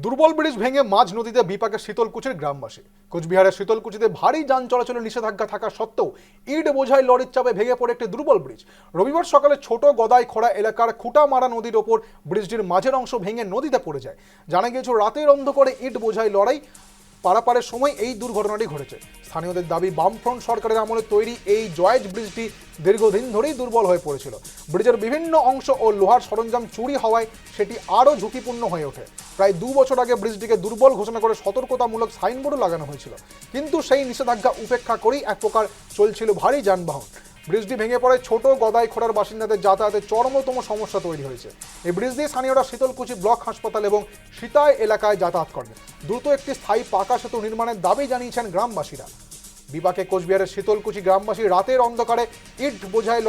দুর্বল ব্রিজ ভেঙে মাঝ নদীতে বিপাকে শীতলকুচির গ্রামবাসী। কোচবিহারের শীতলকুচিতে ভারী যান চলাচলের নিষেধাজ্ঞা থাকা সত্ত্বেও ইট বোঝাই লরির চাপে ভেঙে পড়ে একটি দুর্বল ব্রিজ। রবিবার সকালে ছোট গদাই খোড়া এলাকার খুঁটামারা নদীর ওপর ব্রিজটির মাঝের অংশ ভেঙে নদীতে পড়ে যায়। জানা গিয়েছে রাতের অন্ধকারে ইট বোঝাই লড়াই পারাপারের সময় এই দুর্ঘটনাটি ঘটেছে। স্থানীয়দের দাবি, বামফ্রন্ট সরকারের আমলে তৈরি এই জয়েজ ব্রিজটি দীর্ঘদিন ধরেই দুর্বল হয়ে পড়েছিল। ব্রিজের বিভিন্ন অংশ ও লোহার সরঞ্জাম চুরি হওয়ায় সেটি আরও ঝুঁকিপূর্ণ হয়ে ওঠে। প্রায় 2 বছর আগে ব্রিজটিকে দুর্বল ঘোষণা করে সতর্কতামূলক সাইনবোর্ডও লাগানো হয়েছিল, কিন্তু সেই নিষেধাজ্ঞা উপেক্ষা করেই এক প্রকার চলছিল ভারী যানবাহন। ব্রিজটি ভেঙে পড়ে ছোট গদাই খোড়ার বাসিন্দাদের যাতায়াতে চরমতম সমস্যা তৈরি হয়েছে। এই ব্রিজ দিয়ে স্থানীয়রা শীতলকুচি ব্লক হাসপাতাল এবং সীতায় এলাকায় যাতায়াত করেন। দ্রুত একটি স্থায়ী পাকা সেতু নির্মাণের দাবি জানিয়েছেন গ্রামবাসীরা। বিপাকে কোচবিহারের শীতলকুচি গ্রামবাসী। রাতের অন্ধকারে ইট বোঝাই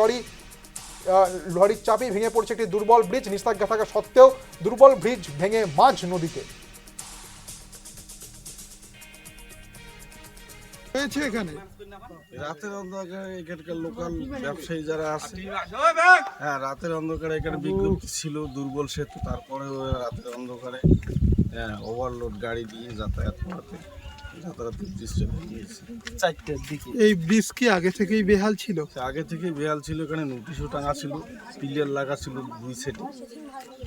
লরির চাপেই ভেঙে পড়ছে একটি দুর্বল ব্রিজ। নিষেধাজ্ঞা থাকা সত্ত্বেও দুর্বল ব্রিজ ভেঙে মাঝ নদীতে হয়েছে। এখানে রাতের অন্ধকারে এখানকার লোকাল ব্যবসায়ী যারা আছে, হ্যাঁ, রাতের অন্ধকারে এখানে বিজ্ঞপ্তি ছিল দুর্বল সেতু, তারপরে রাতের অন্ধকারে ওভারলোড গাড়ি দিয়ে যাতায়াতের দৃশ্য ভেঙেছে 4টার দিকে। এই ব্রিজ কি আগে থেকেই বেহাল ছিল? আগে থেকে বেহাল ছিল, এখানে নোটিশও টাঙা ছিল, পিলার লাগা ছিল 2 সেটে।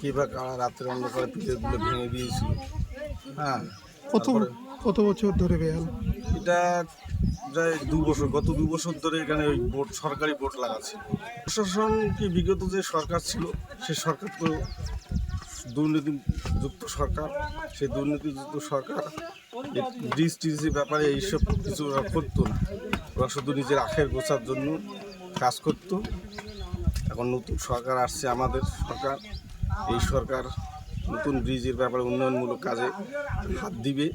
কে বা কারা রাতের অন্ধকারে পিলারগুলো ভেঙে দিয়েছিল। হ্যাঁ, কত বছর ধরে বেহাল? এটা প্রায় 2 বছর, গত 2 বছর ধরে এখানে ওই বোর্ড, সরকারি বোর্ড লাগা ছিল। প্রশাসনকে বিগত যে সরকার ছিল, সে সরকার তো দুর্নীতিযুক্ত সরকার। সেই দুর্নীতিযুক্ত সরকার ব্রিজ টিজের ব্যাপারে এইসব কিছু ওরা করতো না। ওরা শুধু নিজের আখের গোছার জন্য কাজ করতো। এখন নতুন সরকার আসছে, আমাদের সরকার। এই সরকার নতুন ব্রিজের ব্যাপারে উন্নয়নমূলক কাজে হাত দিবে।